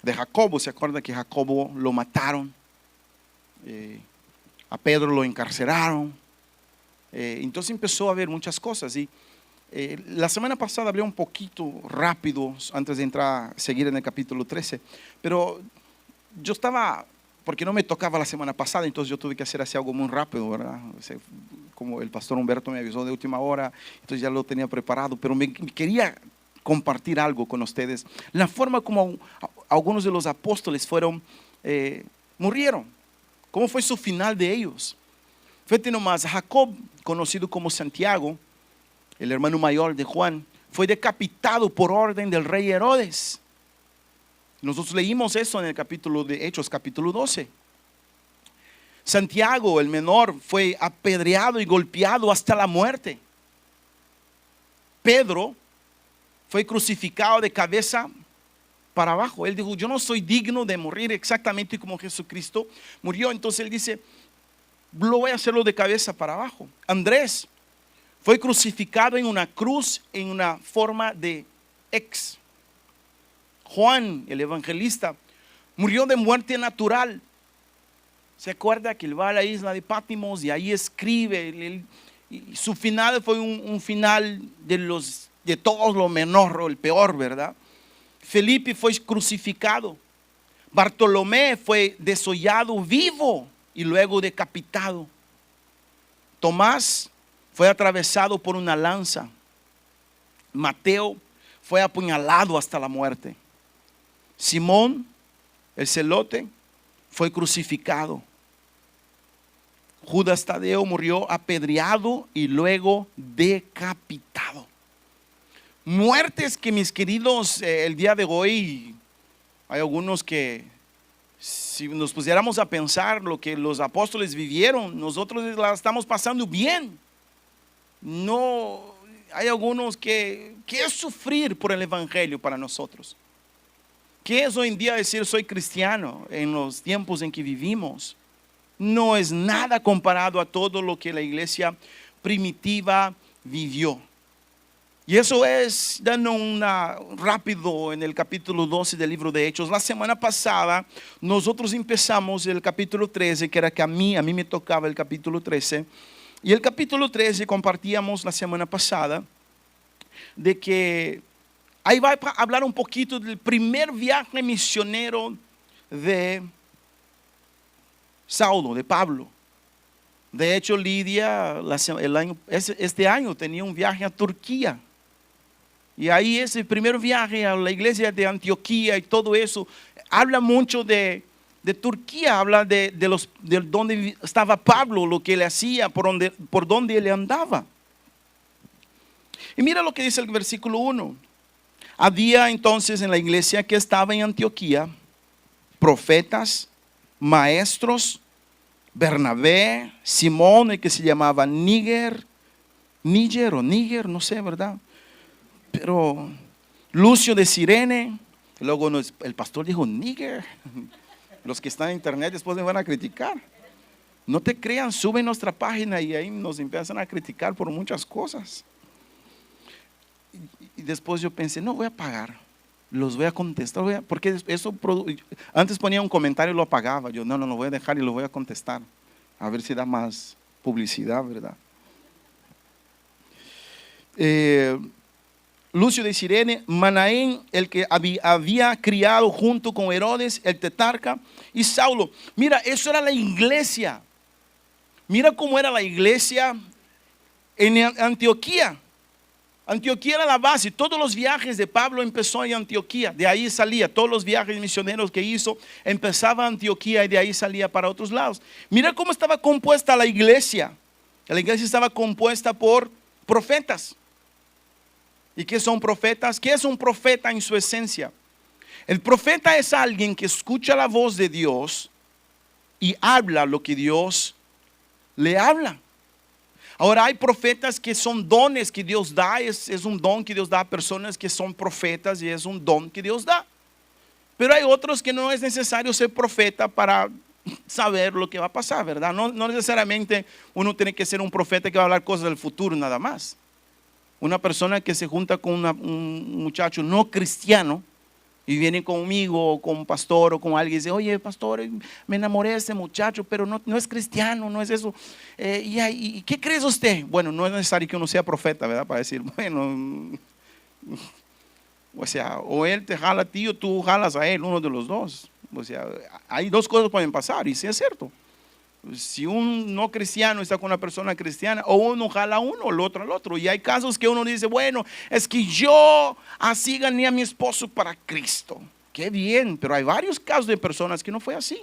de Jacobo. ¿Se acuerda que Jacobo lo mataron? A Pedro lo encarcelaron. Entonces empezó a ver muchas cosas. Y la semana pasada hablé un poquito rápido antes de entrar a seguir en el capítulo 13. Pero yo estaba, porque no me tocaba la semana pasada, entonces yo tuve que hacer así algo muy rápido, ¿verdad? Como el pastor Humberto me avisó de última hora, entonces ya lo tenía preparado, pero me quería compartir algo con ustedes. La forma como algunos de los apóstoles murieron. ¿Cómo fue su final de ellos? Fíjate nomás, Jacob, conocido como Santiago, el hermano mayor de Juan, fue decapitado por orden del rey Herodes. Nosotros leímos eso en el capítulo de Hechos, capítulo 12. Santiago, el menor, fue apedreado y golpeado hasta la muerte. Pedro fue crucificado de cabeza para abajo. Él dijo, yo no soy digno de morir exactamente como Jesucristo murió. Entonces él dice, lo voy a hacerlo de cabeza para abajo. Andrés fue crucificado en una cruz en una forma de X. Juan, el evangelista, murió de muerte natural. ¿Se acuerda que él va a la isla de Pátimos y ahí escribe? Y su final fue un final de todos lo menor o el peor, ¿verdad? Felipe fue crucificado. Bartolomé fue desollado vivo y luego decapitado. Tomás fue atravesado por una lanza. Mateo fue apuñalado hasta la muerte. Simón, el celote, fue crucificado. Judas Tadeo murió apedreado y luego decapitado. Muertes que, mis queridos, el día de hoy hay algunos que, si nos pusiéramos a pensar lo que los apóstoles vivieron, nosotros la estamos pasando bien. No, hay algunos que es sufrir por el evangelio para nosotros. ¿Qué es hoy en día decir soy cristiano en los tiempos en que vivimos? No es nada comparado a todo lo que la iglesia primitiva vivió. Y eso es dando rápido en el capítulo 12 del libro de Hechos. La semana pasada nosotros empezamos el capítulo 13, que era que a mí me tocaba el capítulo 13. Y el capítulo 13 compartíamos la semana pasada de que ahí va a hablar un poquito del primer viaje misionero de Saulo, de Pablo. De hecho, Lidia este año tenía un viaje a Turquía. Y ahí ese primer viaje a la iglesia de Antioquía y todo eso, habla mucho de Turquía, habla de donde estaba Pablo, lo que él hacía, por donde él andaba. Y mira lo que dice el versículo 1. Había entonces en la iglesia que estaba en Antioquía profetas, maestros, Bernabé, Simón, el que se llamaba Níger, no sé, ¿verdad? Pero Lucio de Cirene, luego el pastor dijo Níger. Los que están en internet después me van a criticar. No te crean, suben nuestra página y ahí nos empiezan a criticar por muchas cosas. Y después yo pensé, no voy a pagar, los voy a contestar, porque eso, antes ponía un comentario y lo apagaba. Yo no, voy a dejar y lo voy a contestar, a ver si da más publicidad, ¿verdad? Lucio de Cirene, Manaén, el que había criado junto con Herodes, el tetrarca, y Saulo. Mira, eso era la iglesia. Mira cómo era la iglesia en Antioquía. Antioquía era la base. Todos los viajes de Pablo empezó en Antioquía. De ahí salía. Todos los viajes misioneros que hizo empezaba en Antioquía y de ahí salía para otros lados. Mira cómo estaba compuesta la iglesia. La iglesia estaba compuesta por profetas. ¿Y qué son profetas? ¿Qué es un profeta en su esencia? El profeta es alguien que escucha la voz de Dios y habla lo que Dios le habla. Ahora hay profetas que son dones que Dios da, es un don que Dios da a personas que son profetas y es un don que Dios da. Pero hay otros que no es necesario ser profeta para saber lo que va a pasar, ¿verdad? No necesariamente uno tiene que ser un profeta que va a hablar cosas del futuro nada más. Una persona que se junta con un muchacho no cristiano Y vienen conmigo, o con un pastor, o con alguien y dice, oye, pastor, me enamoré de este muchacho, pero no es cristiano, no es eso. ¿Y qué crees usted? Bueno, no es necesario que uno sea profeta, ¿verdad? Para decir, bueno, o sea, o él te jala a ti o tú jalas a él, uno de los dos. O sea, hay dos cosas que pueden pasar, y sí es cierto. Si un no cristiano está con una persona cristiana, o uno jala a uno, o el otro al otro. Y hay casos que uno dice, bueno, es que yo así gané a mi esposo para Cristo. Qué bien, pero hay varios casos de personas que no fue así.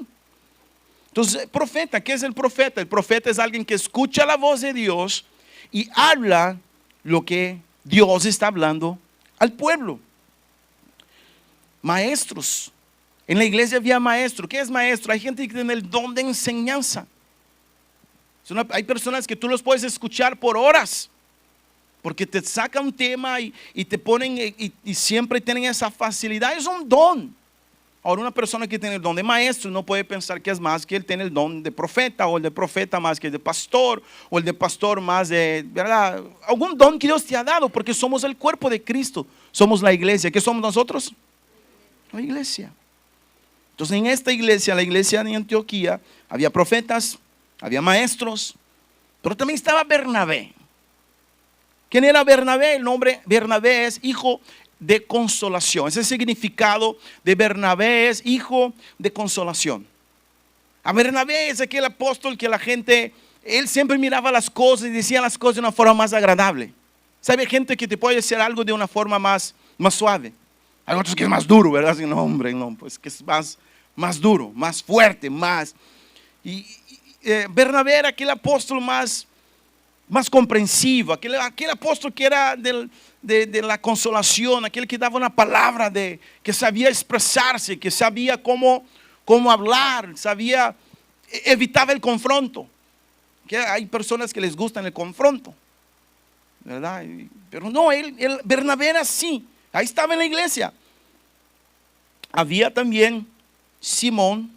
Entonces, profeta, ¿qué es el profeta? El profeta es alguien que escucha la voz de Dios y habla lo que Dios está hablando al pueblo. Maestros. En la iglesia había maestro. ¿Qué es maestro? Hay gente que tiene el don de enseñanza. Hay personas que tú los puedes escuchar por horas, porque te sacan un tema y te ponen y siempre tienen esa facilidad. Es un don. Ahora, una persona que tiene el don de maestro no puede pensar que es más que él tiene el don de profeta, o el de profeta más que el de pastor, o el de pastor más de, ¿verdad? Algún don que Dios te ha dado, porque somos el cuerpo de Cristo. Somos la iglesia. ¿Qué somos nosotros? La iglesia. Entonces, en esta iglesia, la iglesia de Antioquía, había profetas, había maestros, pero también estaba Bernabé. ¿Quién era Bernabé? El nombre Bernabé es hijo de consolación. Ese significado de Bernabé es hijo de consolación. A Bernabé es aquel apóstol que la gente, él siempre miraba las cosas y decía las cosas de una forma más agradable. ¿Sabe? Gente que te puede decir algo de una forma más suave. Hay otros que es más duro, ¿verdad? No, hombre, no, pues que es más duro, más fuerte, más. Bernabé era aquel apóstol más comprensivo, aquel apóstol que era de la consolación, aquel que daba una palabra, que sabía expresarse, que sabía cómo hablar, evitaba el confronto. Que hay personas que les gustan el confronto, ¿verdad? Pero no, Bernabé era así. Ahí estaba en la iglesia. Había también Simón,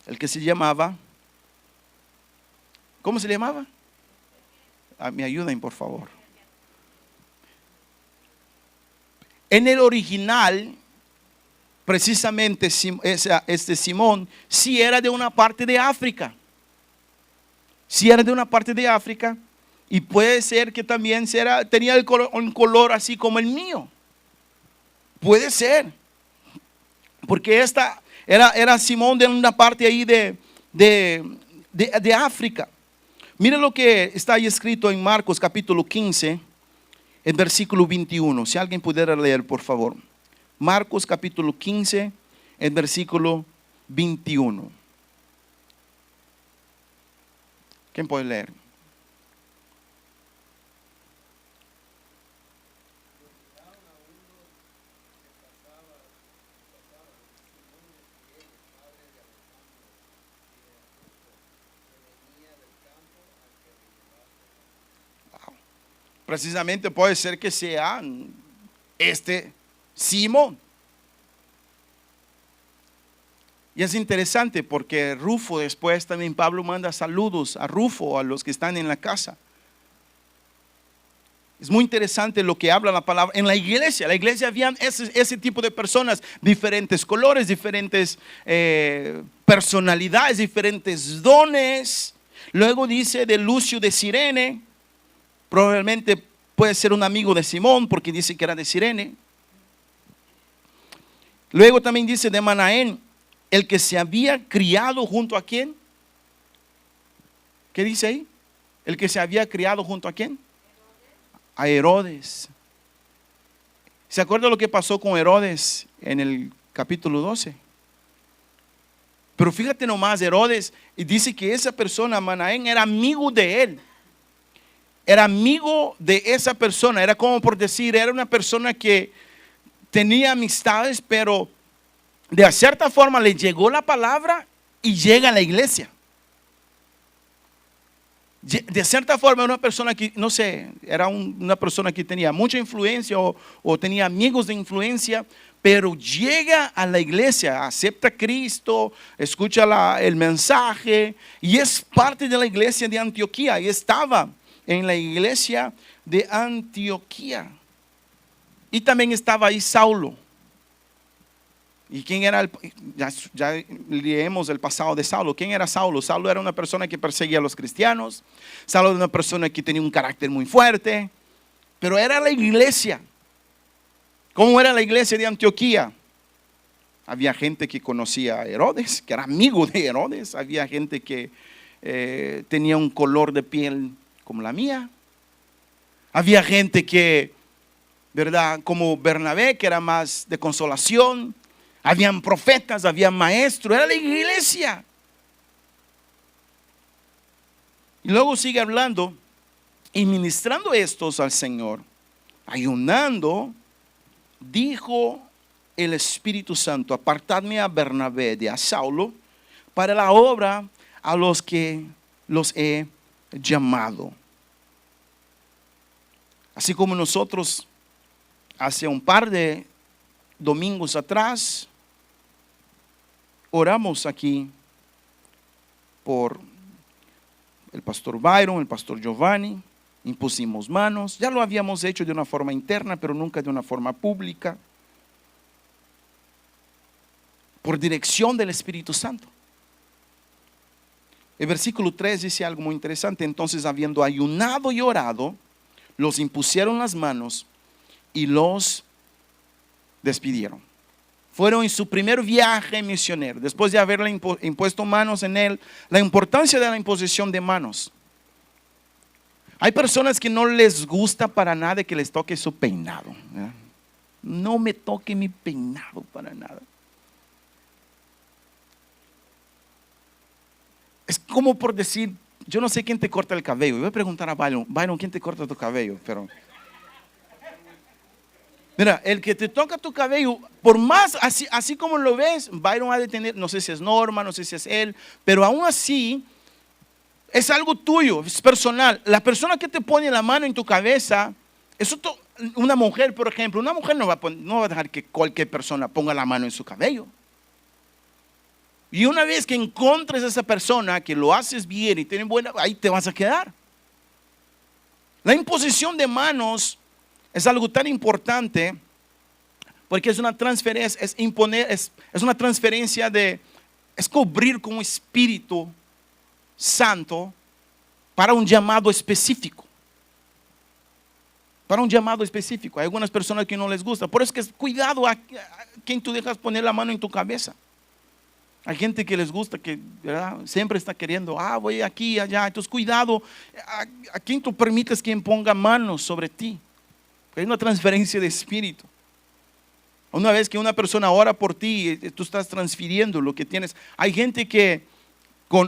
el que se llamaba, ¿cómo se llamaba? Me ayuden, por favor. En el original, precisamente este Simón sí era de una parte de África. Sí era de una parte de África, y puede ser que también tenía un color así como el mío. Puede ser, porque era Simón de una parte ahí de África. Mire lo que está ahí escrito en Marcos capítulo 15, el versículo 21. Si alguien pudiera leer, por favor. Marcos capítulo 15, el versículo 21. ¿Quién puede leer? Precisamente puede ser que sea este Simón. Y es interesante porque Rufo, después también Pablo manda saludos a Rufo, a los que están en la casa. Es muy interesante lo que habla la palabra. En la iglesia habían ese tipo de personas, diferentes colores, diferentes personalidades, diferentes dones. Luego dice de Lucio de Cirene. Probablemente puede ser un amigo de Simón, porque dice que era de Cirene. Luego también dice de Manaén, el que se había criado junto a quién. ¿Qué dice ahí? El que se había criado junto a quién. A Herodes. ¿Se acuerda lo que pasó con Herodes en el capítulo 12? Pero fíjate nomás, Herodes, y dice que esa persona, Manaén, era amigo de él. Era amigo de esa persona. Era como por decir, era una persona que tenía amistades, pero de cierta forma le llegó la palabra y llega a la iglesia. De cierta forma, una persona que, no sé, era una persona que tenía mucha influencia o tenía amigos de influencia, pero llega a la iglesia, acepta a Cristo, escucha el mensaje y es parte de la iglesia de Antioquía. Y estaba en la iglesia de Antioquía. Y también estaba ahí Saulo. ¿Y quién era ya leemos el pasado de Saulo? ¿Quién era Saulo? Saulo era una persona que perseguía a los cristianos. Saulo era una persona que tenía un carácter muy fuerte. Pero era la iglesia. ¿Cómo era la iglesia de Antioquía? Había gente que conocía a Herodes, que era amigo de Herodes. Había gente que tenía un color de piel como la mía. Había gente que, ¿verdad? Como Bernabé, que era más de consolación. Habían profetas, había maestros. Era la iglesia. Y luego sigue hablando y ministrando estos al Señor, ayunando, dijo el Espíritu Santo: apartadme a Bernabé de a Saulo para la obra a los que los he llamado. Así como nosotros hace un par de domingos atrás oramos aquí por el pastor Byron, el pastor Giovanni, impusimos manos. Ya lo habíamos hecho de una forma interna, pero nunca de una forma pública, por dirección del Espíritu Santo. El versículo 3 dice algo muy interesante: entonces, habiendo ayunado y orado, los impusieron las manos y los despidieron. Fueron en su primer viaje misionero, después de haberle impuesto manos en él. La importancia de la imposición de manos. Hay personas que no les gusta para nada que les toque su peinado, ¿verdad? No me toque mi peinado para nada. Es como por decir, yo no sé quién te corta el cabello. Voy a preguntar a Byron, ¿quién te corta tu cabello? Pero mira, el que te toca tu cabello, por más así como lo ves, Byron ha de tener, no sé si es Norma, no sé si es él, pero aún así es algo tuyo, es personal. La persona que te pone la mano en tu cabeza, una mujer, por ejemplo, una mujer no va a dejar que cualquier persona ponga la mano en su cabello. Y una vez que encontres a esa persona que lo haces bien y tiene buena, ahí te vas a quedar. La imposición de manos es algo tan importante porque es una transferencia, es una transferencia es cubrir con un Espíritu Santo para un llamado específico. Para un llamado específico. Hay algunas personas que no les gusta. Por eso es que cuidado a quien tú dejas poner la mano en tu cabeza. Hay gente que les gusta, que, ¿verdad?, siempre está queriendo, voy aquí, allá. Entonces cuidado a quien tú permites que ponga manos sobre ti. Hay una transferencia de espíritu. Una vez que una persona ora por ti, tú estás transfiriendo lo que tienes. Hay gente que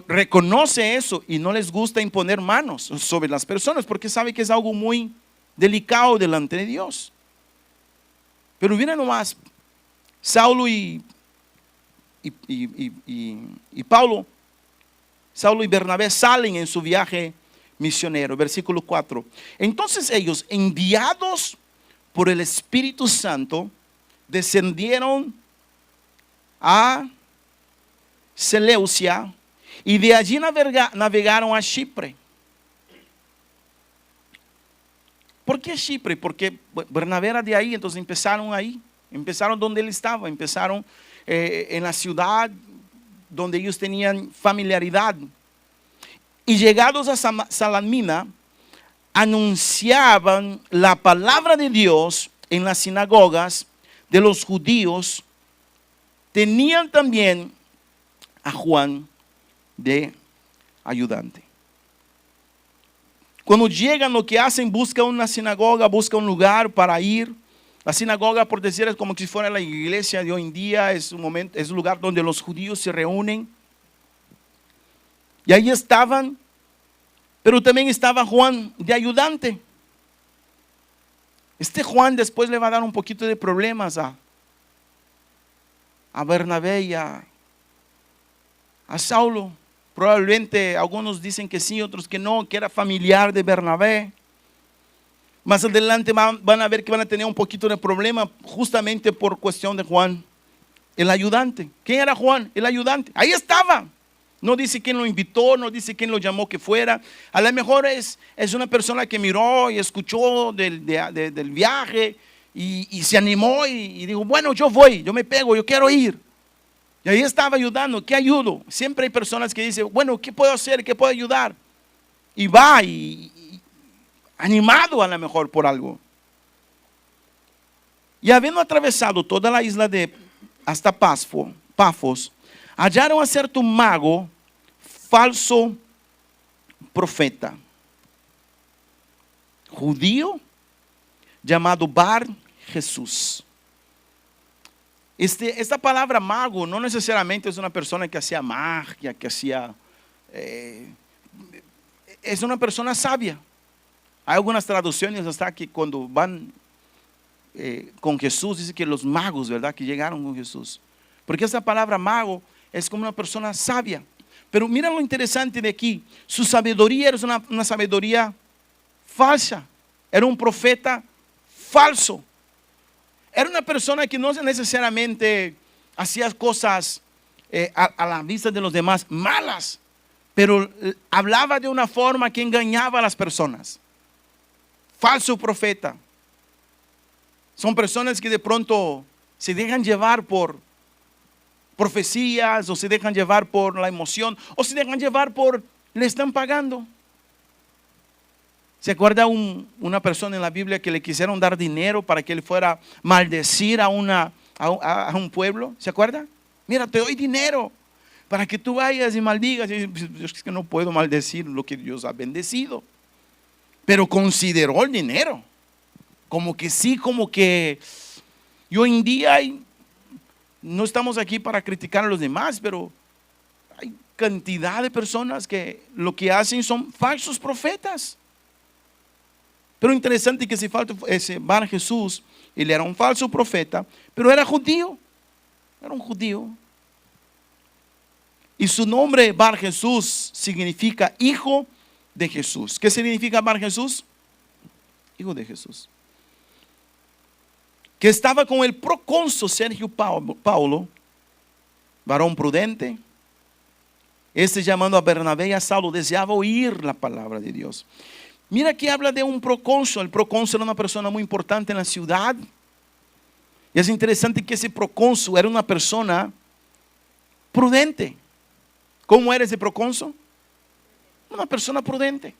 reconoce eso y no les gusta imponer manos sobre las personas porque sabe que es algo muy delicado delante de Dios. Pero mira nomás, Saulo y Pablo, Saulo y Bernabé salen en su viaje misionero. Versículo 4. Entonces ellos, enviados por el Espíritu Santo, descendieron a Seleucia y de allí navegaron a Chipre. ¿Por qué Chipre? Porque Bernabé era de ahí, entonces empezaron ahí. Empezaron donde él estaba, empezaron en la ciudad donde ellos tenían familiaridad. Y llegados a Salamina, anunciaban la palabra de Dios en las sinagogas de los judíos. Tenían también a Juan de ayudante. Cuando llegan, lo que hacen, buscan una sinagoga, buscan un lugar para ir. La sinagoga, por decir, es como si fuera la iglesia de hoy en día. Es un lugar donde los judíos se reúnen. Y ahí estaban, pero también estaba Juan de ayudante. Este Juan después le va a dar un poquito de problemas a Bernabé y a Saulo. Probablemente algunos dicen que sí, otros que no, que era familiar de Bernabé. Más adelante van a ver que van a tener un poquito de problema justamente por cuestión de Juan, el ayudante. ¿Quién era Juan? El ayudante. Ahí estaba. No dice quién lo invitó, no dice quién lo llamó que fuera. A lo mejor es una persona que miró y escuchó del viaje y se animó y dijo, bueno, yo voy, yo me pego, yo quiero ir. Y ahí estaba ayudando. ¿Qué ayudo? Siempre hay personas que dicen, bueno, ¿qué puedo hacer? ¿Qué puedo ayudar? Y va y animado a lo mejor por algo. Y habiendo atravesado toda la isla de hasta Pafos, hallaron a cierto mago, falso profeta, judío, llamado Bar Jesús. Esta palabra mago no necesariamente es una persona que hacía magia, que hacía... es una persona sabia. Hay algunas traducciones hasta que cuando van con Jesús, dice que los magos, ¿verdad? Que llegaron con Jesús. Porque esa palabra mago es como una persona sabia. Pero mira lo interesante de aquí. Su sabiduría era una sabiduría falsa. Era un profeta falso. Era una persona que no necesariamente hacía cosas a la vista de los demás malas, pero hablaba de una forma que engañaba a las personas. Falso profeta. Son personas que de pronto se dejan llevar por profecías, o se dejan llevar por la emoción, o se dejan llevar por, le están pagando. ¿Se acuerda una persona en la Biblia que le quisieron dar dinero para que él fuera a maldecir a un pueblo? ¿Se acuerda? Mira, te doy dinero para que tú vayas y maldigas. Y es que no puedo maldecir lo que Dios ha bendecido. Pero consideró el dinero. Como que sí, como que... Y hoy en día no estamos aquí para criticar a los demás, pero hay cantidad de personas que lo que hacen son falsos profetas. Pero interesante que ese Bar Jesús, él era un falso profeta, pero era judío. Era un judío. Y su nombre Bar Jesús significa hijo de Jesús. ¿Qué significa Bar Jesús? Hijo de Jesús. Que estaba con el procónsul Sergio Paulo, varón prudente. Este, llamando a Bernabé y a Saulo, deseaba oír la palabra de Dios. Mira que habla de un procónsul. El procónsul era una persona muy importante en la ciudad. Y es interesante que ese procónsul era una persona prudente. ¿Cómo era ese procónsul? Una persona prudente.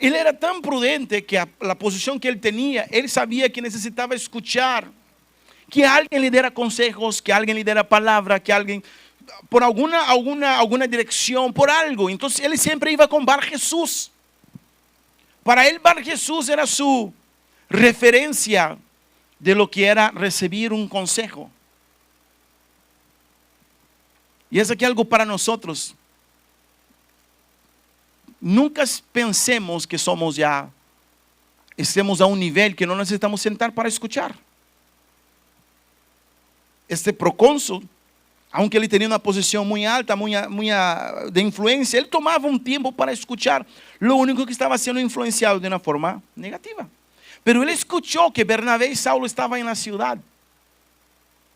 Él era tan prudente que a la posición que él tenía, él sabía que necesitaba escuchar, que alguien le diera consejos, que alguien le diera palabra, que alguien, por alguna dirección, por algo. Entonces él siempre iba con Bar Jesús. Para él Bar Jesús era su referencia de lo que era recibir un consejo. Y es aquí algo para nosotros. Nunca pensemos que estemos a un nivel que no necesitamos sentar para escuchar. Este procónsul, aunque él tenía una posición muy alta, muy de influencia, él tomaba un tiempo para escuchar. Lo único que estaba siendo influenciado de una forma negativa. Pero él escuchó que Bernabé y Saulo estaban en la ciudad.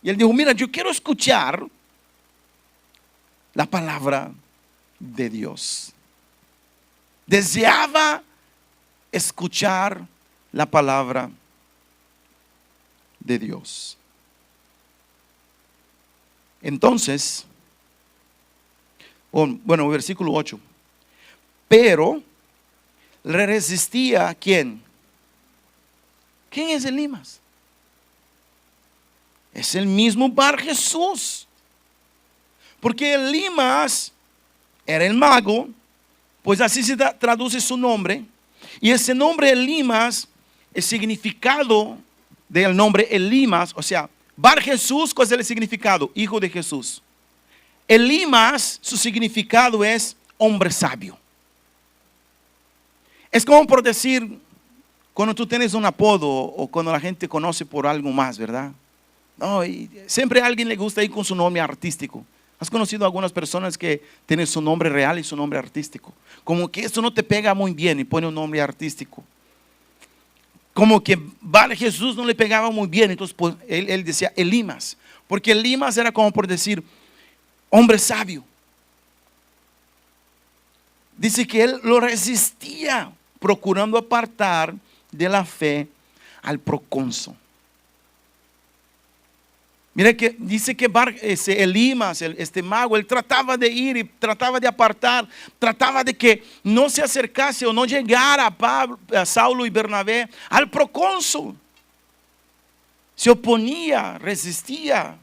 Y él dijo, mira, yo quiero escuchar la palabra de Dios. Deseaba escuchar la palabra de Dios. Entonces, bueno, versículo 8. Pero le resistía ¿quién? ¿Quién es Elimas? Es el mismo Bar Jesús. Porque Elimas era el mago, pues así se traduce su nombre. Y ese nombre Elimas, el significado del nombre Elimas, o sea, Bar Jesús, ¿cuál es el significado? Hijo de Jesús. Elimas, su significado es hombre sabio. Es como por decir, cuando tú tienes un apodo o cuando la gente conoce por algo más, ¿verdad? No, y siempre a alguien le gusta ir con su nombre artístico. ¿Has conocido a algunas personas que tienen su nombre real y su nombre artístico? Como que esto no te pega muy bien y pone un nombre artístico. Como que Bar Jesús no le pegaba muy bien, entonces pues, él decía Elimas. Porque Elimas era como por decir, hombre sabio. Dice que él lo resistía, procurando apartar de la fe al procónsul. Mira que dice que Elimas, este mago, él trataba de ir y trataba de apartar, trataba de que no se acercase o no llegara a Saulo y Bernabé al procónsul. Se oponía, resistía.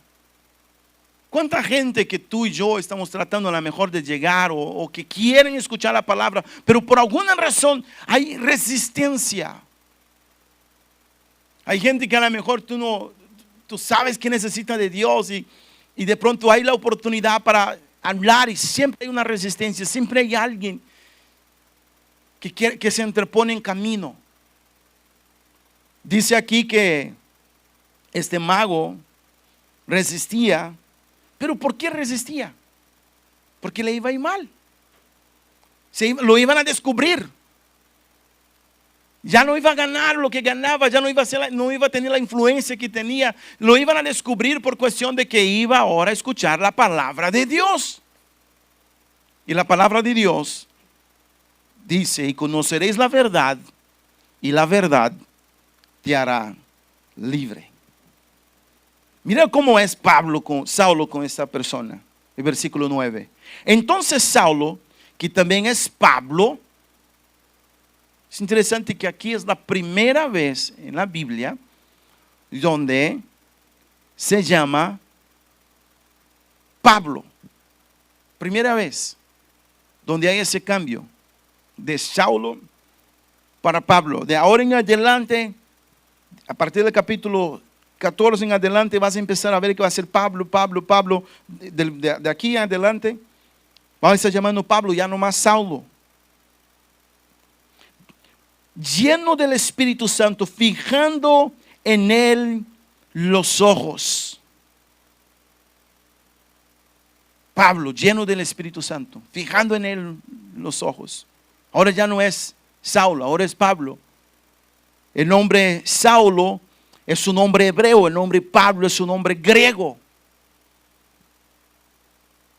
¿Cuánta gente que tú y yo estamos tratando a lo mejor de llegar o que quieren escuchar la palabra, pero por alguna razón hay resistencia? Hay gente que a lo mejor tú sabes que necesita de Dios y de pronto hay la oportunidad para hablar y siempre hay una resistencia, siempre hay alguien que se interpone en camino. Dice aquí que este mago resistía, pero ¿por qué resistía? Porque le iba a ir mal. Lo iban a descubrir. Ya no iba a ganar lo que ganaba, ya no iba a tener la influencia que tenía. Lo iban a descubrir por cuestión de que iba ahora a escuchar la palabra de Dios. Y la palabra de Dios dice: y conoceréis la verdad, y la verdad te hará libre. Mira cómo es Saulo con esta persona. El versículo 9. Entonces Saulo, que también es Pablo. Es interesante que aquí es la primera vez en la Biblia donde se llama Pablo. Primera vez donde hay ese cambio de Saulo para Pablo. De ahora en adelante, a partir del capítulo 14 en adelante, vas a empezar a ver que va a ser Pablo. De aquí en adelante, vamos a estar llamando Pablo, ya no más Saulo. Lleno del Espíritu Santo, fijando en él los ojos. Pablo, lleno del Espíritu Santo, fijando en él los ojos. Ahora ya no es Saulo, ahora es Pablo. El nombre Saulo es un nombre hebreo, el nombre Pablo es un nombre griego.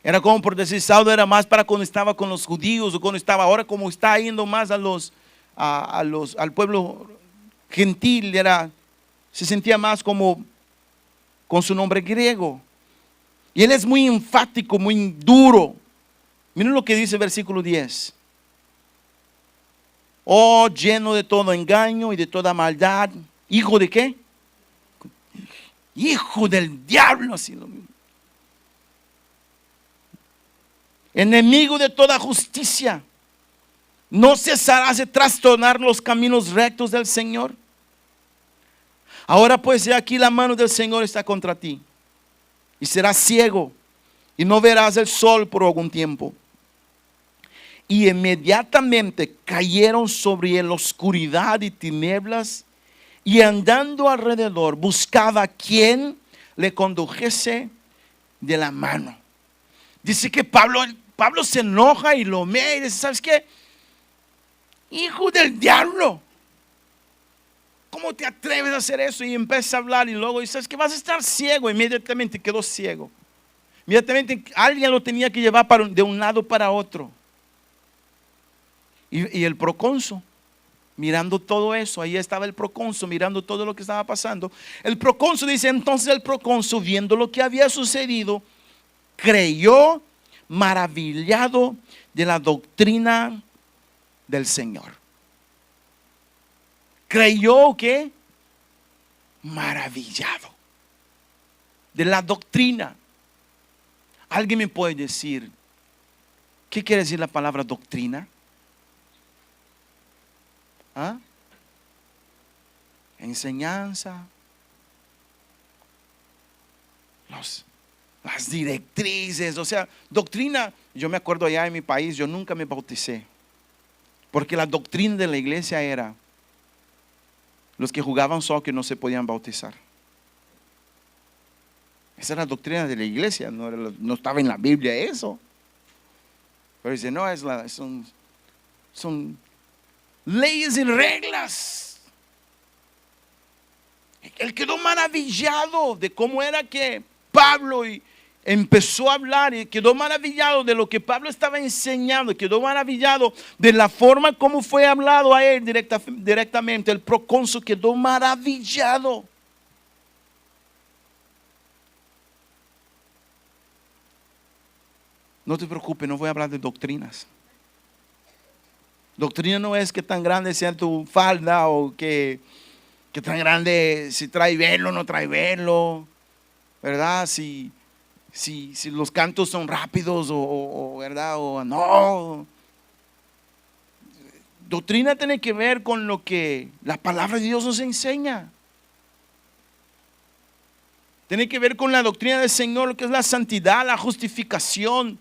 Era como por decir, Saulo era más para cuando estaba con los judíos o cuando estaba ahora, como está yendo más al pueblo gentil, se sentía más como con su nombre griego. Y él es muy enfático, muy duro. Miren lo que dice el versículo 10. Oh, lleno de todo engaño y de toda maldad. ¿Hijo de qué? Hijo del diablo. Así lo mismo. Enemigo de toda justicia. ¿No cesarás de trastornar los caminos rectos del Señor? Ahora pues, he aquí la mano del Señor está contra ti, y serás ciego, y no verás el sol por algún tiempo. Y inmediatamente cayeron sobre él oscuridad y tinieblas, y andando alrededor buscaba a quien le condujese de la mano. Dice que Pablo se enoja y lo ve y dice, ¿sabes qué? Hijo del diablo, ¿cómo te atreves a hacer eso? Y empieza a hablar y luego dice, ¿sabes qué? Vas a estar ciego. Inmediatamente quedó ciego. Inmediatamente alguien lo tenía que llevar de un lado para otro. Y el procónsul, mirando todo eso, ahí estaba el procónsul mirando todo lo que estaba pasando. El procónsul dice, entonces el procónsul, viendo lo que había sucedido, creyó maravillado de la doctrina del Señor. Creyó que maravillado de la doctrina. ¿Alguien me puede decir qué quiere decir la palabra doctrina? ¿Ah? Enseñanza, las directrices, o sea, doctrina. Yo me acuerdo allá en mi país, yo nunca me bauticé, porque la doctrina de la iglesia era los que jugaban soccer no se podían bautizar. Esa era la doctrina de la iglesia, no estaba en la Biblia eso. Pero dice, no, son leyes y reglas. Él quedó maravillado de cómo era que Pablo y empezó a hablar y quedó maravillado de lo que Pablo estaba enseñando, quedó maravillado de la forma como fue hablado a él directamente. El procónsul quedó maravillado. No te preocupes, no voy a hablar de doctrinas. Doctrina no es que tan grande sea tu falda o que tan grande, si trae velo o no trae velo, ¿verdad? Si los cantos son rápidos o ¿verdad? O no. Doctrina tiene que ver con lo que la palabra de Dios nos enseña. Tiene que ver con la doctrina del Señor, lo que es la santidad, la justificación,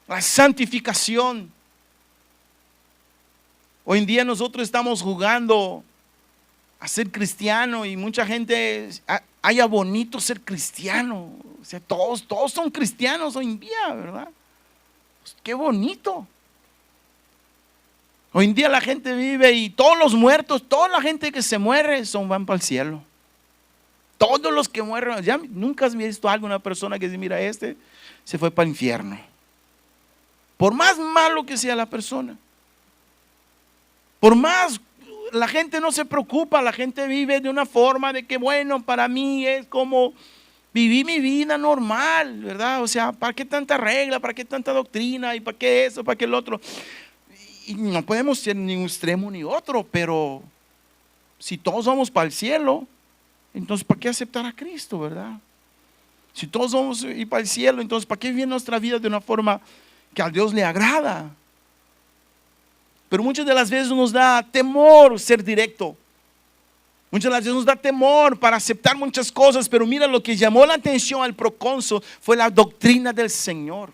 la santificación. Hoy en día nosotros estamos jugando a ser cristiano y mucha gente haya bonito ser cristiano. O sea, todos son cristianos hoy en día, ¿verdad? Pues qué bonito. Hoy en día la gente vive y todos los muertos, toda la gente que se muere van para el cielo. Todos los que mueren, ya nunca has visto a alguna persona que dice, mira, se fue para el infierno. Por más malo que sea la persona. Por más, la gente no se preocupa, la gente vive de una forma de que, bueno, para mí es como viví mi vida normal, ¿verdad? O sea, ¿para qué tanta regla? ¿Para qué tanta doctrina? ¿Y para qué eso? ¿Para qué el otro? Y no podemos ser ni un extremo ni otro, pero si todos vamos para el cielo, entonces ¿para qué aceptar a Cristo, verdad? Si todos vamos a ir para el cielo, entonces ¿para qué vivir nuestra vida de una forma que a Dios le agrada? Pero muchas de las veces nos da temor ser directo. Muchas de las veces nos da temor para aceptar muchas cosas. Pero mira, lo que llamó la atención al procónsul fue la doctrina del Señor.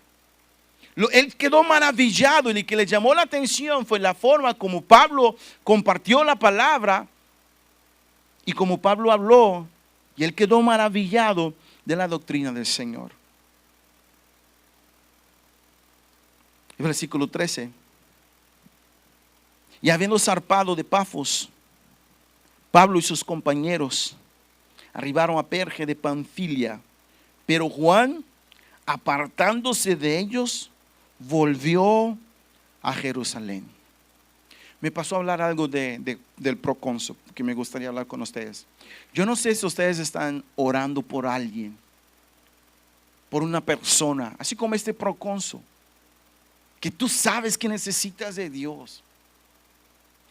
Él quedó maravillado y lo que le llamó la atención fue la forma como Pablo compartió la palabra y como Pablo habló. Y él quedó maravillado de la doctrina del Señor. El versículo 13. Y habiendo zarpado de Pafos, Pablo y sus compañeros arribaron a Perge de Panfilia, pero Juan, apartándose de ellos, volvió a Jerusalén. Me pasó a hablar algo del procónsul que me gustaría hablar con ustedes. Yo no sé si ustedes están orando por alguien, por una persona, así como este procónsul, que tú sabes que necesitas de Dios.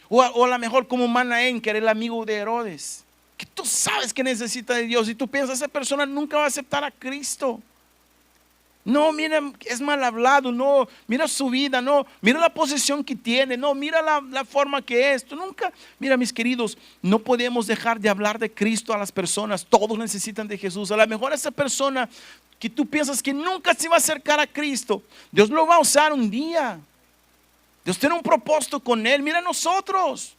O a lo mejor como Manaén, que era el amigo de Herodes, que tú sabes que necesita de Dios y tú piensas, esa persona nunca va a aceptar a Cristo. No, mira, es mal hablado, no, mira su vida, no, mira la posición que tiene, no, mira la forma que es. Tú nunca, mira mis queridos, no podemos dejar de hablar de Cristo a las personas, todos necesitan de Jesús. A lo mejor esa persona que tú piensas que nunca se va a acercar a Cristo, Dios lo va a usar un día. Dios tiene un propósito con él. Mira nosotros.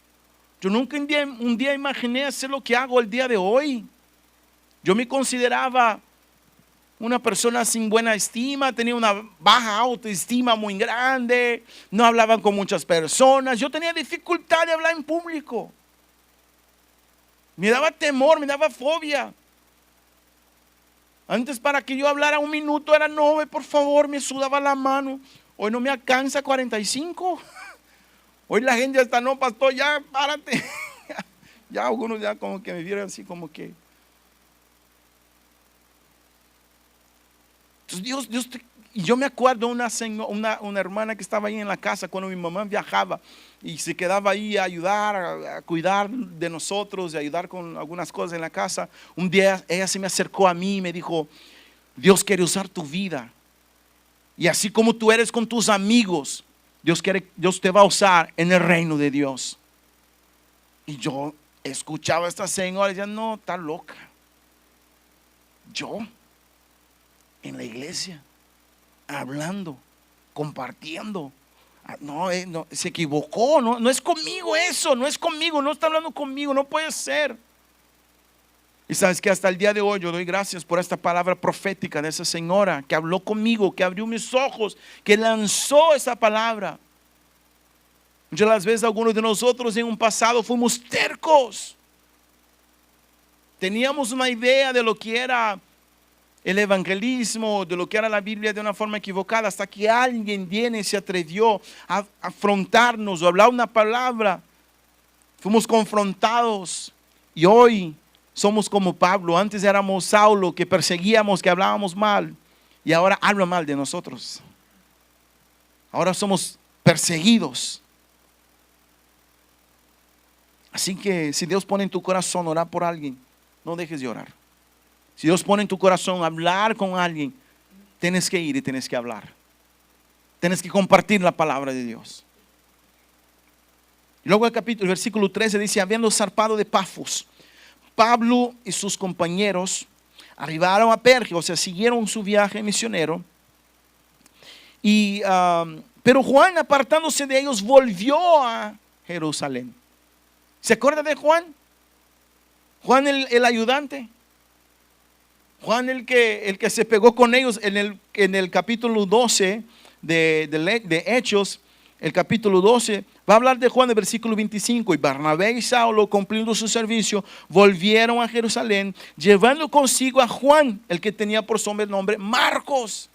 Yo nunca un día imaginé hacer lo que hago el día de hoy. Yo me consideraba una persona sin buena estima, tenía una baja autoestima muy grande, no hablaba con muchas personas, yo tenía dificultad de hablar en público. Me daba temor, me daba fobia. Antes para que yo hablara un minuto era no, por favor, me sudaba la mano. Hoy no me alcanza 45. Hoy la gente ya está, no, pastor, ya párate. Ya algunos ya como que me vieron así como que. Entonces y yo me acuerdo una hermana que estaba ahí en la casa cuando mi mamá viajaba y se quedaba ahí a ayudar, a cuidar de nosotros, y ayudar con algunas cosas en la casa. Un día ella se me acercó a mí y me dijo, Dios quiere usar tu vida. Y así como tú eres con tus amigos, Dios te va a usar en el reino de Dios. Y yo escuchaba a esta señora y decía, no, está loca. Yo, en la iglesia, hablando, compartiendo. No, se equivocó, no es conmigo eso, no es conmigo, no está hablando conmigo, no puede ser. Y sabes que hasta el día de hoy yo doy gracias por esta palabra profética de esa señora que habló conmigo, que abrió mis ojos, que lanzó esa palabra. Muchas de las veces algunos de nosotros en un pasado fuimos tercos. Teníamos una idea de lo que era el evangelismo, de lo que era la Biblia de una forma equivocada, hasta que alguien viene y se atrevió a afrontarnos o hablar una palabra. Fuimos confrontados y hoy somos como Pablo. Antes éramos Saulo, que perseguíamos, que hablábamos mal, y ahora habla mal de nosotros. Ahora somos perseguidos. Así que si Dios pone en tu corazón orar por alguien, no dejes de orar. Si Dios pone en tu corazón hablar con alguien, tienes que ir y tienes que hablar. Tienes que compartir la palabra de Dios. Y luego el versículo 13 dice: habiendo zarpado de Pafos, Pablo y sus compañeros arribaron a Perge, o sea, siguieron su viaje misionero. Pero Juan, apartándose de ellos, volvió a Jerusalén. ¿Se acuerda de Juan? Juan el ayudante. Juan el que se pegó con ellos en el capítulo 12 de Hechos. El capítulo 12 va a hablar de Juan, el versículo 25. Y Barnabé y Saulo, cumpliendo su servicio, volvieron a Jerusalén, llevando consigo a Juan, el que tenía por sobrenombre Marcos.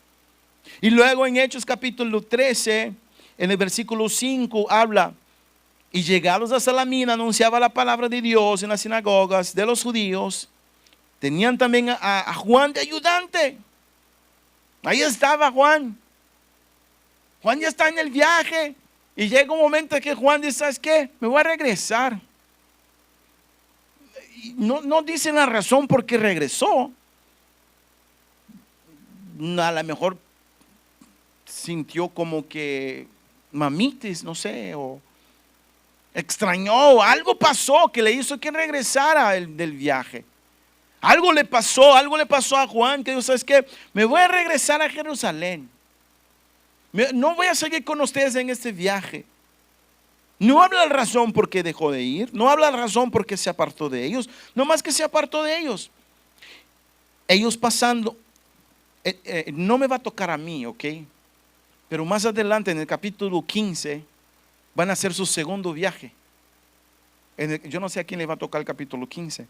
Y luego en Hechos capítulo 13, en el versículo 5, habla: y llegados a Salamina, anunciaba la palabra de Dios en las sinagogas de los judíos. Tenían también a Juan de ayudante. Ahí estaba Juan. Juan ya está en el viaje. Y llega un momento en que Juan dice: ¿sabes qué? Me voy a regresar. No dicen la razón por qué regresó. A lo mejor sintió como que mamitis, no sé, o extrañó, algo pasó que le hizo que regresara del viaje. Algo le pasó a Juan, que dijo: ¿sabes qué? Me voy a regresar a Jerusalén. No voy a seguir con ustedes en este viaje. No habla la razón por qué dejó de ir. No habla la razón por qué se apartó de ellos. No más que se apartó de ellos. Ellos pasando. No me va a tocar a mí, ¿ok? Pero más adelante en el capítulo 15 van a hacer su segundo viaje. Yo no sé a quién le va a tocar el capítulo 15,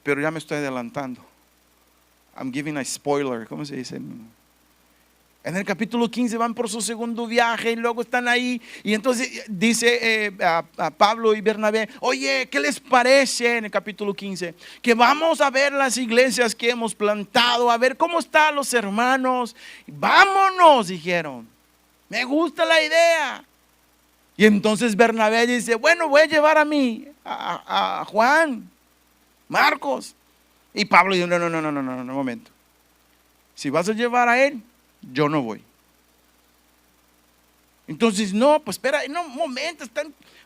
pero ya me estoy adelantando. I'm giving a spoiler. ¿Cómo se dice? En el capítulo 15 van por su segundo viaje y luego están ahí. Y entonces dice a Pablo y Bernabé: oye, ¿qué les parece en el capítulo 15? Que vamos a ver las iglesias que hemos plantado, a ver cómo están los hermanos. Vámonos, dijeron. Me gusta la idea. Y entonces Bernabé dice: bueno, voy a llevar a Juan, Marcos. Y Pablo dice: no, un momento. Si vas a llevar a él, yo no voy. Entonces, no, pues espera, no, un momento,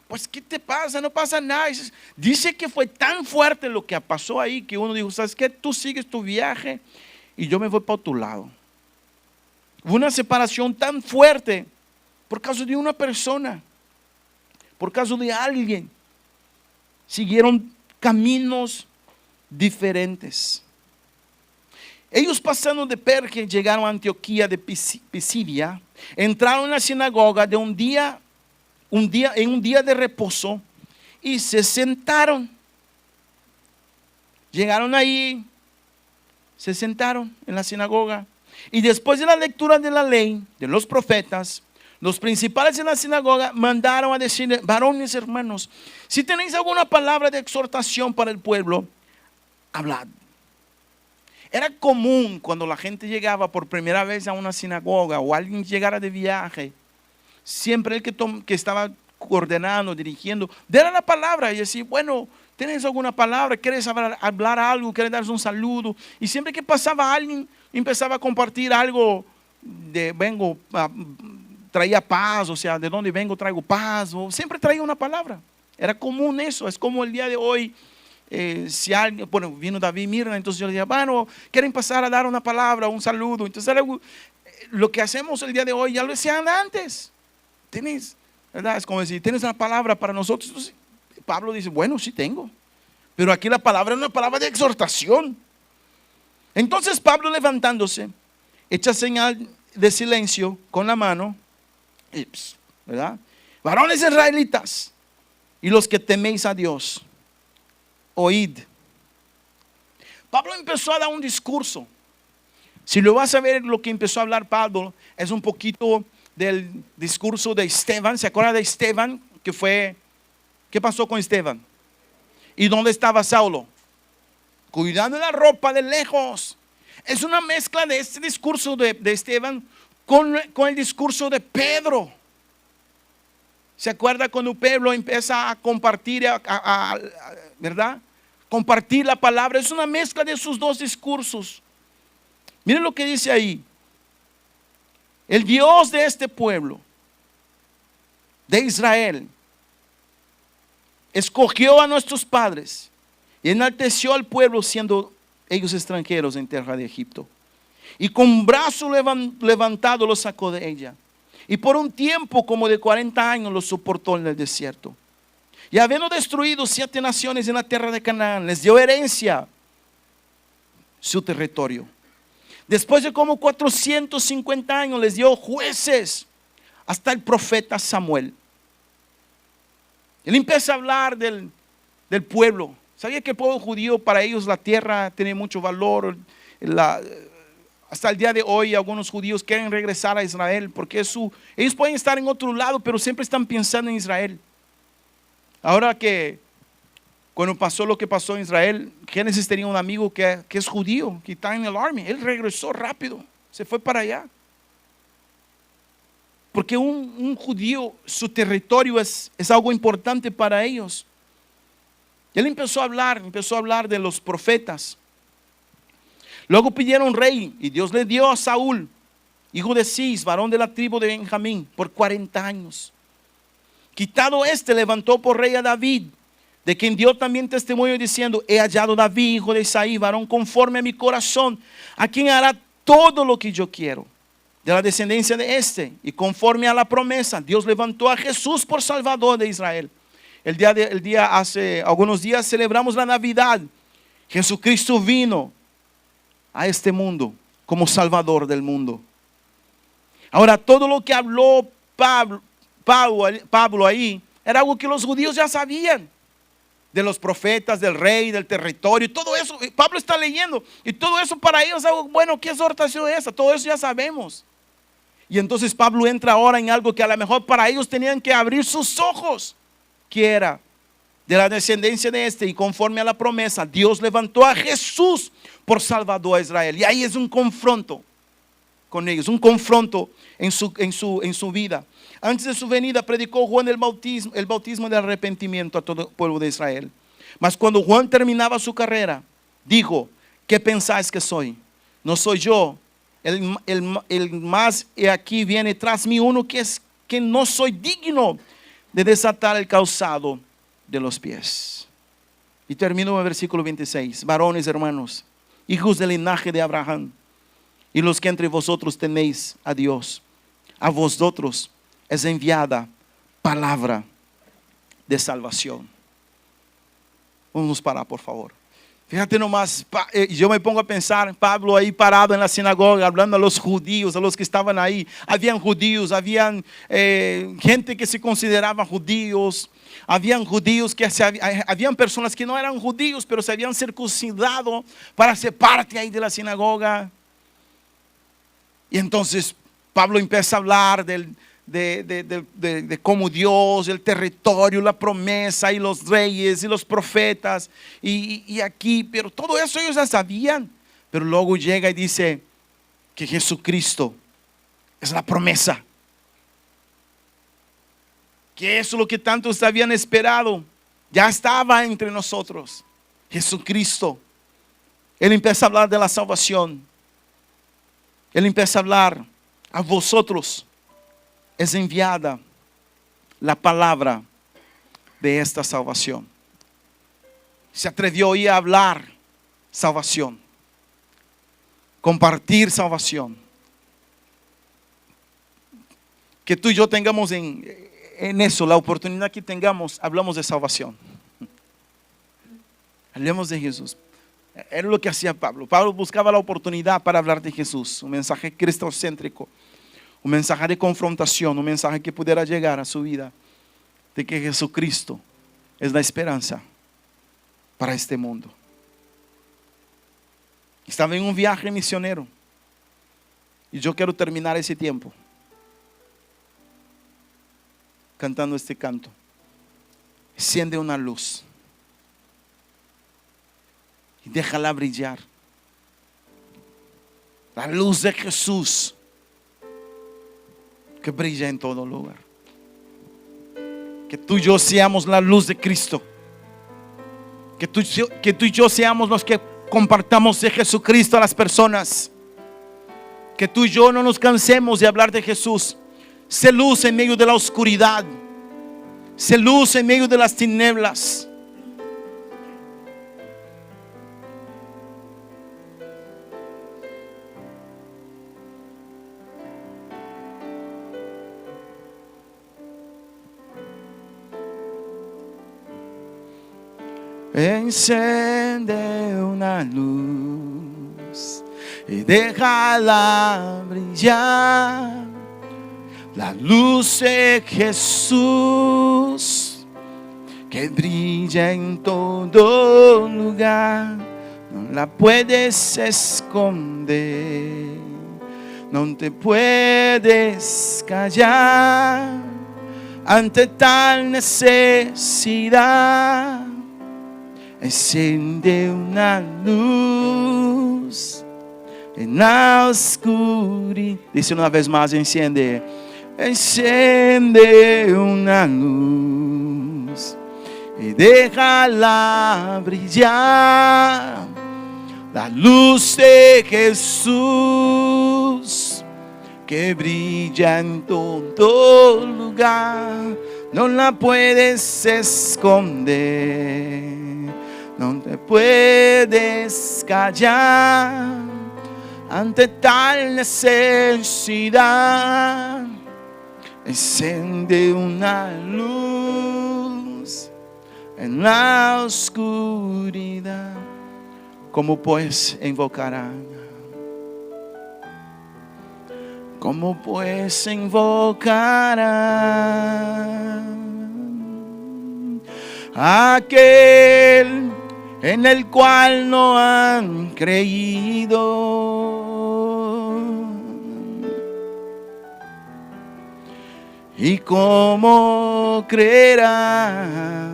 pues ¿qué te pasa? No pasa nada. Dice que fue tan fuerte lo que pasó ahí que uno dijo: ¿sabes qué? Tú sigues tu viaje y yo me voy para tu lado. Hubo una separación tan fuerte por causa de una persona, por causa de alguien. Siguieron caminos diferentes. Ellos, pasando de Perge, llegaron a Antioquía de Pisidia, entraron en la sinagoga en un día de reposo y se sentaron. Llegaron ahí, se sentaron en la sinagoga, y después de la lectura de la ley, de los profetas, los principales de la sinagoga mandaron a decirle: varones hermanos, si tenéis alguna palabra de exhortación para el pueblo, hablad. Era común cuando la gente llegaba por primera vez a una sinagoga o alguien llegara de viaje, siempre el que estaba ordenando, dirigiendo, diera la palabra y decir: bueno, ¿tienes alguna palabra? ¿Quieres hablar algo? ¿Quieres darles un saludo? Y siempre que pasaba alguien, empezaba a compartir algo de traía paz, o sea, de dónde vengo traigo paz, o siempre traía una palabra. Era común eso. Es como el día de hoy. Si alguien, bueno, vino David Mirna, entonces yo le decía: bueno, quieren pasar a dar una palabra, un saludo. Entonces lo que hacemos el día de hoy ya lo decían antes. ¿Tienes, verdad? Es como decir: ¿tienes una palabra para nosotros? Entonces, Pablo dice: bueno, sí tengo, pero aquí la palabra es una palabra de exhortación. Entonces Pablo, levantándose, echa señal de silencio con la mano, ¿verdad? Varones israelitas y los que teméis a Dios, oíd. Pablo empezó a dar un discurso Si lo vas a ver, lo que empezó a hablar Pablo es un poquito del discurso de Esteban. ¿Se acuerda de Esteban? ¿Qué pasó con Esteban? ¿Y dónde estaba Saulo? Cuidando la ropa de lejos. Es una mezcla de este discurso de Esteban con el discurso de Pedro. ¿Se acuerda cuando Pedro empieza a compartir, ¿verdad? Compartir la palabra. Es una mezcla de esos dos discursos. Miren lo que dice ahí. El Dios de este pueblo, de Israel, escogió a nuestros padres y enalteció al pueblo siendo ellos extranjeros en tierra de Egipto. Y con brazo levantado los sacó de ella. Y por un tiempo como de 40 años los soportó en el desierto. Y habiendo destruido 7 naciones en la tierra de Canaán, les dio herencia su territorio. Después de como 450 años les dio jueces hasta el profeta Samuel. Él empieza a hablar del pueblo. ¿Sabía que el pueblo judío, para ellos la tierra tiene mucho valor? Hasta el día de hoy algunos judíos quieren regresar a Israel porque ellos pueden estar en otro lado, pero siempre están pensando en Israel. Ahora que cuando pasó lo que pasó en Israel, Génesis tenía un amigo que es judío, que está en el army. Él regresó rápido, se fue para allá. Porque un judío, su territorio es algo importante para ellos. Él empezó a hablar de los profetas. Luego pidieron rey y Dios le dio a Saúl, hijo de Cis, varón de la tribu de Benjamín, por 40 años. Quitado levantó por rey a David, de quien dio también testimonio diciendo: he hallado a David, hijo de Isaí, varón conforme a mi corazón, a quien hará todo lo que yo quiero. De la descendencia de y conforme a la promesa, Dios levantó a Jesús por Salvador de Israel. El día hace algunos días celebramos la Navidad. Jesucristo vino a este mundo como Salvador del mundo. Ahora, todo lo que habló Pablo ahí era algo que los judíos ya sabían. De los profetas, del rey, del territorio, todo eso. Pablo está leyendo y todo eso para ellos es algo bueno. ¿Qué exhortación es esa? Todo eso ya sabemos. Y entonces Pablo entra ahora en algo que a lo mejor para ellos tenían que abrir sus ojos. Que era de la descendencia de y conforme a la promesa, Dios levantó a Jesús por Salvador a Israel. Y ahí es un confronto con ellos, un confronto en su vida. Antes de su venida predicó Juan el bautismo de arrepentimiento a todo el pueblo de Israel. Mas cuando Juan terminaba su carrera, dijo: ¿qué pensáis que soy? No soy yo el más, y aquí viene tras mí uno que no soy digno de desatar el calzado de los pies. Y termino en el versículo 26. Varones, hermanos, hijos del linaje de Abraham, y los que entre vosotros tenéis a Dios, a vosotros es enviada palabra de salvación. Vamos parar, por favor. Fíjate nomás, yo me pongo a pensar, Pablo ahí parado en la sinagoga, hablando a los judíos, a los que estaban ahí. Habían judíos, habían gente que se consideraba judíos. Habían judíos habían personas que no eran judíos, pero se habían circuncidado para ser parte ahí de la sinagoga. Y entonces Pablo empieza a hablar de cómo Dios, el territorio, la promesa y los reyes y los profetas y aquí, pero todo eso ellos ya sabían. Pero luego llega y dice que Jesucristo es la promesa, que eso es lo que tantos habían esperado, ya estaba entre nosotros. Jesucristo. Él empieza a hablar de la salvación. Él empieza a hablar: a vosotros es enviada la palabra de esta salvación. Se atrevió hoy a hablar salvación, compartir salvación. Que tú y yo tengamos en eso, la oportunidad que tengamos, hablamos de salvación. Hablemos de Jesús. Era lo que hacía Pablo. Pablo buscaba la oportunidad para hablar de Jesús, un mensaje cristocéntrico, un mensaje de confrontación, un mensaje que pudiera llegar a su vida, de que Jesucristo es la esperanza para este mundo. Estaba en un viaje misionero Y yo quiero terminar ese tiempo cantando este canto. Enciende una luz y déjala brillar. La luz de Jesús que brilla en todo lugar. Que tú y yo seamos la luz de Cristo. Que tú y yo seamos los que compartamos de Jesucristo a las personas. Que tú y yo no nos cansemos de hablar de Jesús. Sé luz en medio de la oscuridad. Sé luz en medio de las tinieblas. Enciende una luz y déjala brillar. La luz de Jesús que brilla en todo lugar. No la puedes esconder, no te puedes callar ante tal necesidad. Enciende una luz en la oscuridad. Dice una vez más, enciende. Enciende una luz y déjala brillar. La luz de Jesús que brilla en todo lugar. No la puedes esconder, no te puedes callar ante tal necesidad. Enciende una luz en la oscuridad. ¿Cómo pues invocarán? ¿Cómo pues invocarán aquel en el cual no han creído? ¿Y cómo creerán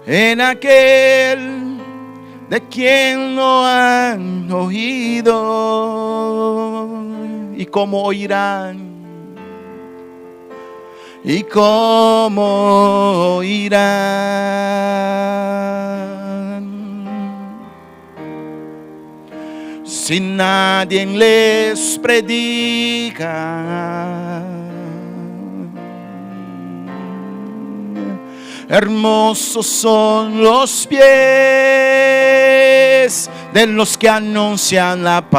en aquel de quien no han oído? ¿Y cómo oirán? ¿Y cómo oirán si nadie les predica? Hermosos son los pies de los que anuncian la paz,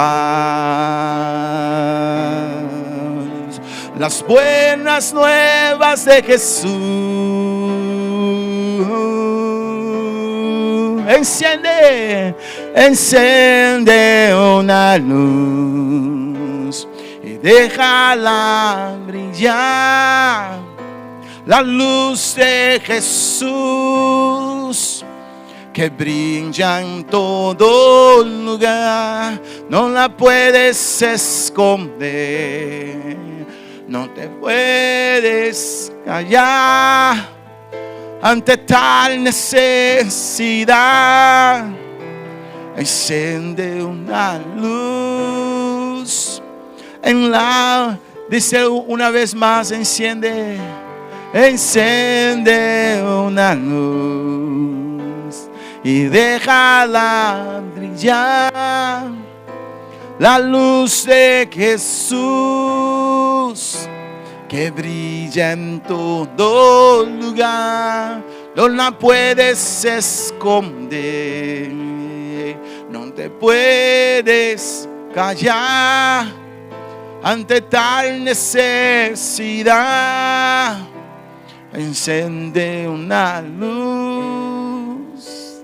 las buenas nuevas de Jesús. Enciende, enciende una luz y déjala brillar. La luz de Jesús que brilla en todo lugar. No la puedes esconder, no te puedes callar ante tal necesidad. Enciende una luz en la... Dice una vez más, enciende. Enciende una luz y déjala brillar. La luz de Jesús que brilla en todo lugar. No la puedes esconder, no te puedes callar ante tal necesidad. Enciende una luz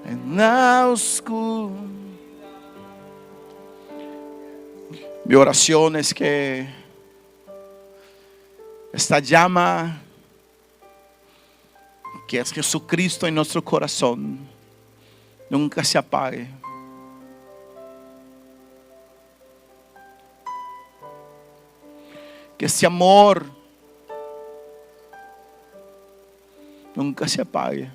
en la oscuridad. Mi oración es que esta llama que es Jesucristo en nuestro corazón nunca se apague. Que ese amor nunca se apague.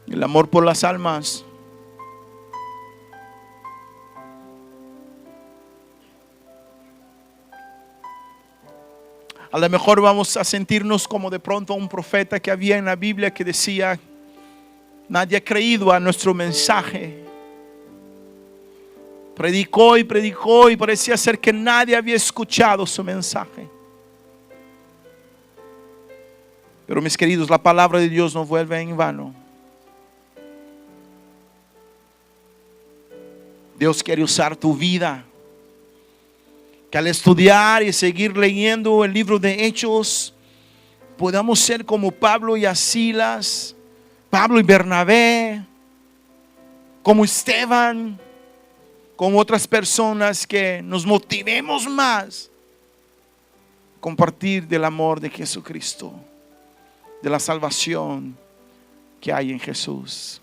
El amor por las almas. A lo mejor vamos a sentirnos como de pronto un profeta que había en la Biblia que decía: nadie ha creído a nuestro mensaje. Predicó y predicó y parecía ser que nadie había escuchado su mensaje. Pero mis queridos, la palabra de Dios no vuelve en vano. Dios quiere usar tu vida. Que al estudiar y seguir leyendo el libro de Hechos, podamos ser como Pablo y Silas, Pablo y Bernabé, como Esteban, como otras personas, que nos motivemos más a compartir del amor de Jesucristo, de la salvación que hay en Jesús.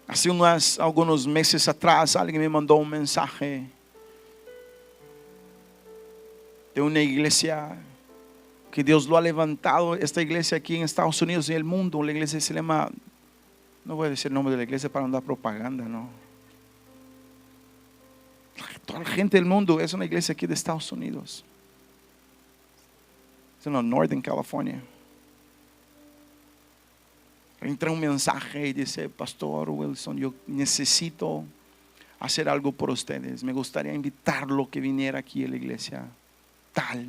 Hace algunos meses atrás alguien me mandó un mensaje de una iglesia que Dios lo ha levantado. Esta iglesia aquí en Estados Unidos y el mundo, la iglesia se llama, no voy a decir el nombre de la iglesia para no dar propaganda, no. Toda la gente del mundo es una iglesia aquí de Estados Unidos. Es en Northern California. Entra un mensaje y dice: Pastor Wilson, yo necesito hacer algo por ustedes. Me gustaría invitarlo que viniera aquí a la iglesia tal.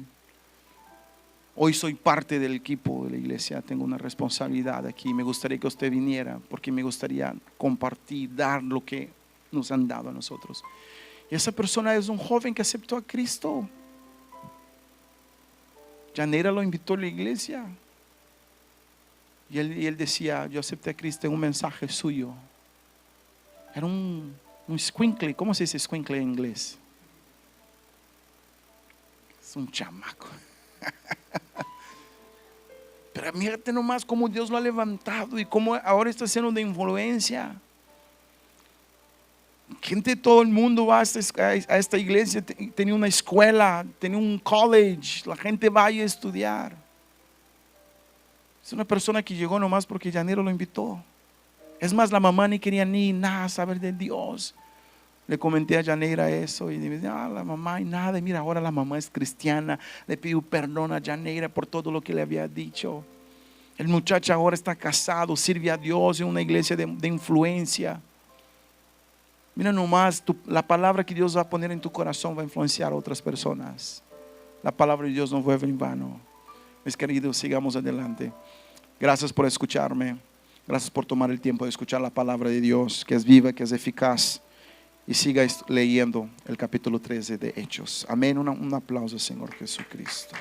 Hoy soy parte del equipo de la iglesia, tengo una responsabilidad aquí. Me gustaría que usted viniera porque me gustaría compartir, dar lo que nos han dado a nosotros. Y esa persona es un joven que aceptó a Cristo. Yanira lo invitó a la iglesia. Y él decía: yo acepté a Cristo en un mensaje suyo. Era un squinkle. ¿Cómo se dice squinkle en inglés? Es un chamaco. Pero mírate nomás cómo Dios lo ha levantado y cómo ahora está siendo de influencia. Gente de todo el mundo va a esta iglesia. Tenía una escuela, tenía un college. La gente va a estudiar. Es una persona que llegó nomás porque Yanira lo invitó. Es más, la mamá ni quería ni nada saber de Dios. Le comenté a Yanira eso y me dice: la mamá y nada. Y mira, ahora la mamá es cristiana. Le pidió perdón a Yanira por todo lo que le había dicho. El muchacho ahora está casado, sirve a Dios en una iglesia de influencia. Mira nomás, la palabra que Dios va a poner en tu corazón va a influenciar a otras personas. La palabra de Dios no vuelve en vano. Mis queridos, sigamos adelante. Gracias por escucharme. Gracias por tomar el tiempo de escuchar la palabra de Dios, que es viva, que es eficaz. Y siga leyendo el capítulo 13 de Hechos. Amén. Un aplauso, Señor Jesucristo.